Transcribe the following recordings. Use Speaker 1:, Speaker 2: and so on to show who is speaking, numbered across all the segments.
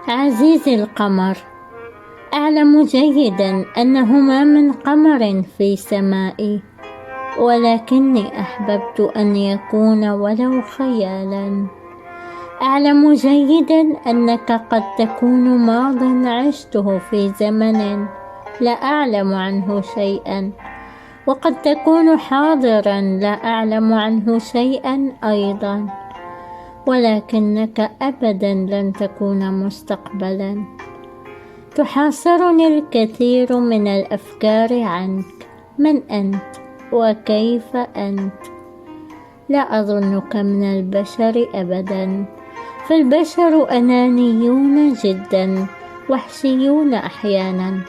Speaker 1: عزيزي القمر، أعلم جيدا أنه ما من قمر في سمائي، ولكني أحببت أن يكون ولو خيالا. أعلم جيدا أنك قد تكون ماض عشته في زمن لا أعلم عنه شيئا، وقد تكون حاضرا لا أعلم عنه شيئا أيضا، ولكنك أبدا لن تكون مستقبلا. تحاصرني الكثير من الأفكار عنك، من أنت وكيف أنت؟ لا أظنك من البشر أبدا، فالبشر أنانيون جدا، وحشيون أحيانا،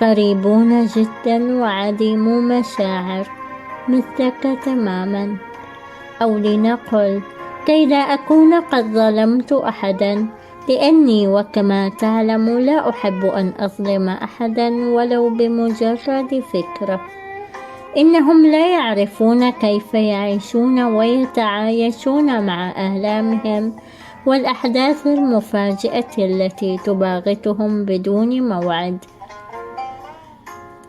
Speaker 1: غريبون جدا، وعديمو مشاعر مثلك تماما. أو لنقل كي لا أكون قد ظلمت أحدا، لأني وكما تعلم لا أحب أن أظلم أحدا ولو بمجرد فكرة. إنهم لا يعرفون كيف يعيشون ويتعايشون مع آلامهم والأحداث المفاجئة التي تباغتهم بدون موعد.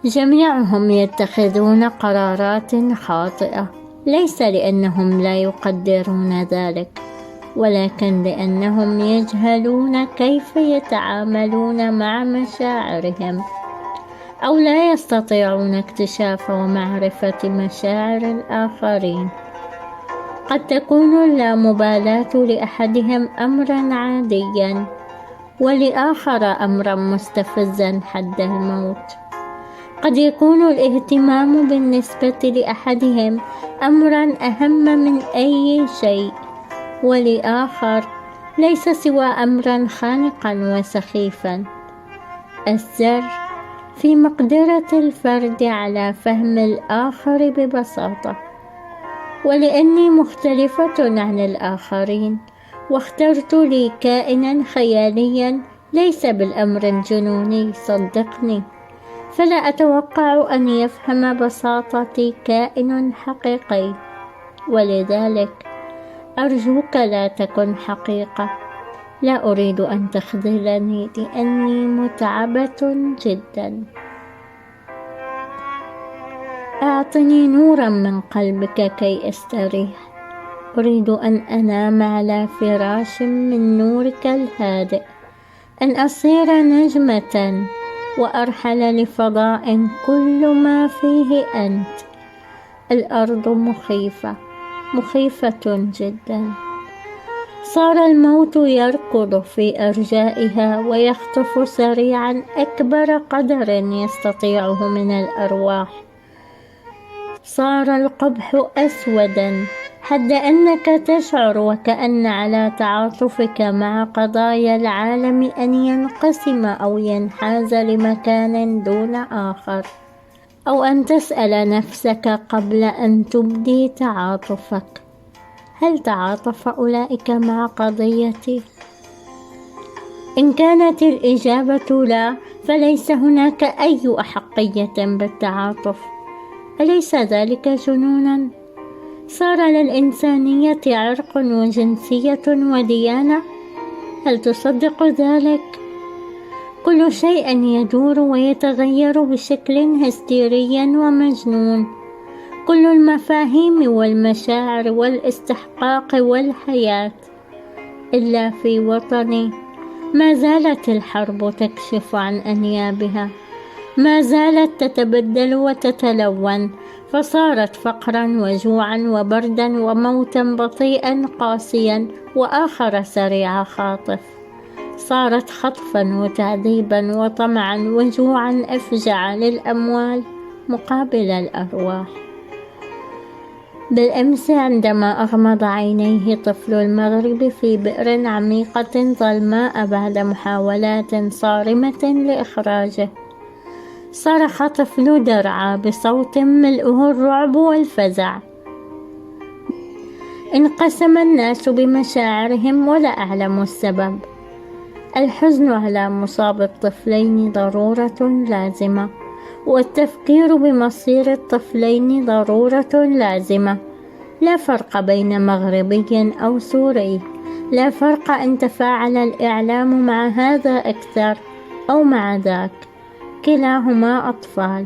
Speaker 1: جميعهم يتخذون قرارات خاطئة، ليس لأنهم لا يقدرون ذلك، ولكن لأنهم يجهلون كيف يتعاملون مع مشاعرهم، أو لا يستطيعون اكتشاف ومعرفة مشاعر الآخرين. قد تكون اللامبالاة لأحدهم أمرا عاديا، ولآخر أمرا مستفزا حد الموت. قد يكون الاهتمام بالنسبة لأحدهم أمرا أهم من أي شيء، ولآخر ليس سوى أمرا خانقا وسخيفا. السر في مقدرة الفرد على فهم الآخر ببساطة. ولأني مختلفة عن الآخرين، واخترت لي كائنا خياليا ليس بالأمر جنوني، صدقني، فلا أتوقع أن يفهم بساطتي كائن حقيقي، ولذلك أرجوك لا تكن حقيقة. لا أريد أن تخذلني لأني متعبة جدا. أعطني نورا من قلبك كي أستريح. أريد أن أنام على فراش من نورك الهادئ، أن أصير نجمة وأرحل لفضاء كل ما فيه أنت. الأرض مخيفة، مخيفة جدا. صار الموت يركض في أرجائها ويخطف سريعا أكبر قدر يستطيعه من الأرواح. صار القبح أسودا، حتى أنك تشعر وكأن على تعاطفك مع قضايا العالم أن ينقسم أو ينحاز لمكان دون آخر، أو أن تسأل نفسك قبل أن تبدي تعاطفك: هل تعاطف أولئك مع قضيتي؟ إن كانت الإجابة لا، فليس هناك أي أحقية بالتعاطف. أليس ذلك جنونا؟ صار للإنسانية عرق وجنسية وديانة؟ هل تصدق ذلك؟ كل شيء يدور ويتغير بشكل هستيري ومجنون. كل المفاهيم والمشاعر والاستحقاق والحياة. إلا في وطني ما زالت الحرب تكشف عن أنيابها، ما زالت تتبدل وتتلون، فصارت فقرا وجوعا وبردا وموتا بطيئا قاسيا، وآخر سريع خاطف. صارت خطفا وتعذيبا وطمعا وجوعا أفجع للأموال مقابل الأرواح. بالأمس عندما أغمض عينيه طفل المغرب في بئر عميقة ظلماء بعد محاولات صارمة لإخراجه، صرخ طفل درعا بصوت ملؤه الرعب والفزع. انقسم الناس بمشاعرهم ولا أعلم السبب. الحزن على مصاب الطفلين ضرورة لازمة، والتفكير بمصير الطفلين ضرورة لازمة. لا فرق بين مغربي أو سوري، لا فرق إن تفاعل الإعلام مع هذا أكثر أو مع ذاك، كلاهما أطفال،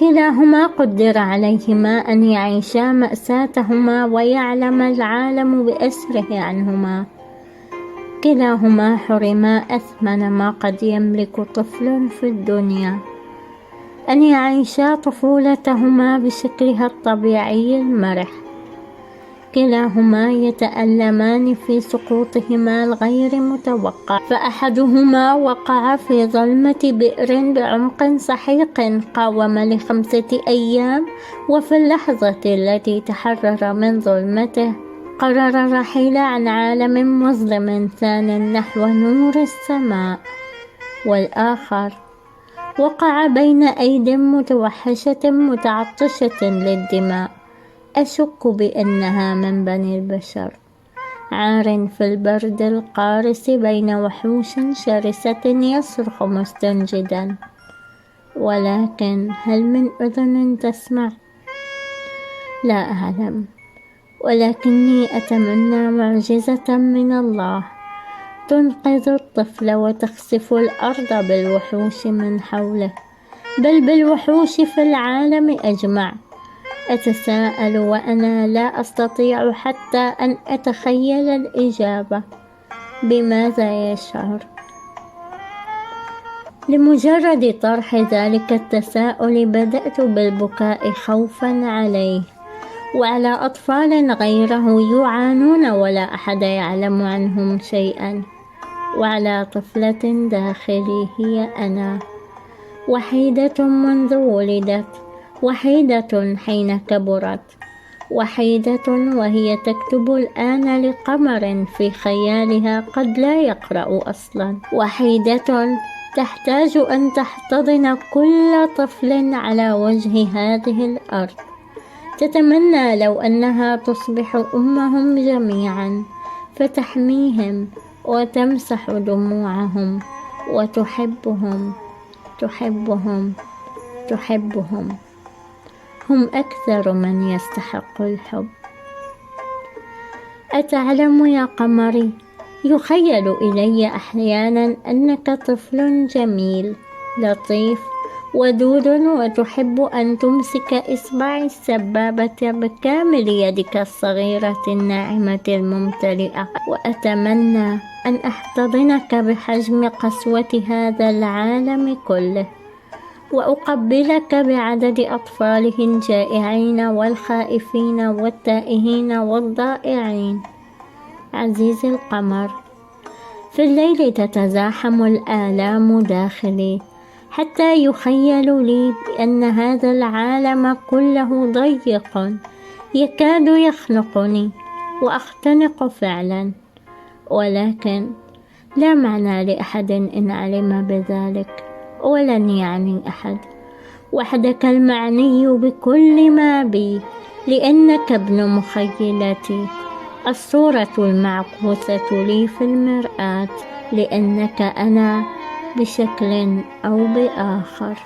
Speaker 1: كلاهما قدر عليهما أن يعيشا مأساتهما ويعلم العالم بأسره عنهما، كلاهما حرما أثمن ما قد يملك طفل في الدنيا، أن يعيشا طفولتهما بشكلها الطبيعي المرح، كلاهما يتألمان في سقوطهما الغير متوقع، فأحدهما وقع في ظلمة بئر بعمق سحيق قاوم ل5 أيام، وفي اللحظة التي تحرر من ظلمته قرر الرحيل عن عالم مظلم ثان نحو نور السماء، والآخر وقع بين أيد متوحشة متعطشة للدماء، أشك بأنها من بني البشر، عار في البرد القارس بين وحوش شرسة يصرخ مستنجدا، ولكن هل من أذن تسمع؟ لا أعلم، ولكني أتمنى معجزة من الله تنقذ الطفل وتخسف الأرض بالوحوش من حوله، بل بالوحوش في العالم أجمع. أتساءل وأنا لا أستطيع حتى أن أتخيل الإجابة، بماذا يشعر؟ لمجرد طرح ذلك التساؤل بدأت بالبكاء خوفا عليه وعلى أطفال غيره يعانون ولا أحد يعلم عنهم شيئا، وعلى طفلة داخلي هي أنا، وحيدة منذ ولدت، وحيدة حين كبرت، وحيدة وهي تكتب الآن لقمر في خيالها قد لا يقرأ أصلا، وحيدة تحتاج أن تحتضن كل طفل على وجه هذه الأرض، تتمنى لو أنها تصبح أمهم جميعا فتحميهم وتمسح دموعهم وتحبهم تحبهم تحبهم، هم أكثر من يستحق الحب. أتعلم يا قمري، يخيل إلي أحيانا أنك طفل جميل لطيف ودود، وتحب أن تمسك إصبع السبابة بكامل يدك الصغيرة الناعمة الممتلئة، وأتمنى أن أحتضنك بحجم قسوة هذا العالم كله، وأقبلك بعدد أطفاله الجائعين والخائفين والتائهين والضائعين. عزيزي القمر، في الليل تتزاحم الآلام داخلي، حتى يخيل لي بأن هذا العالم كله ضيق يكاد يخنقني، وأختنق فعلا، ولكن لا معنى لأحد إن علم بذلك، ولن يعني أحد، وحدك المعني بكل ما بي، لأنك ابن مخيلتي، الصورة المعكوسة لي في المرآة، لأنك أنا بشكل أو بآخر.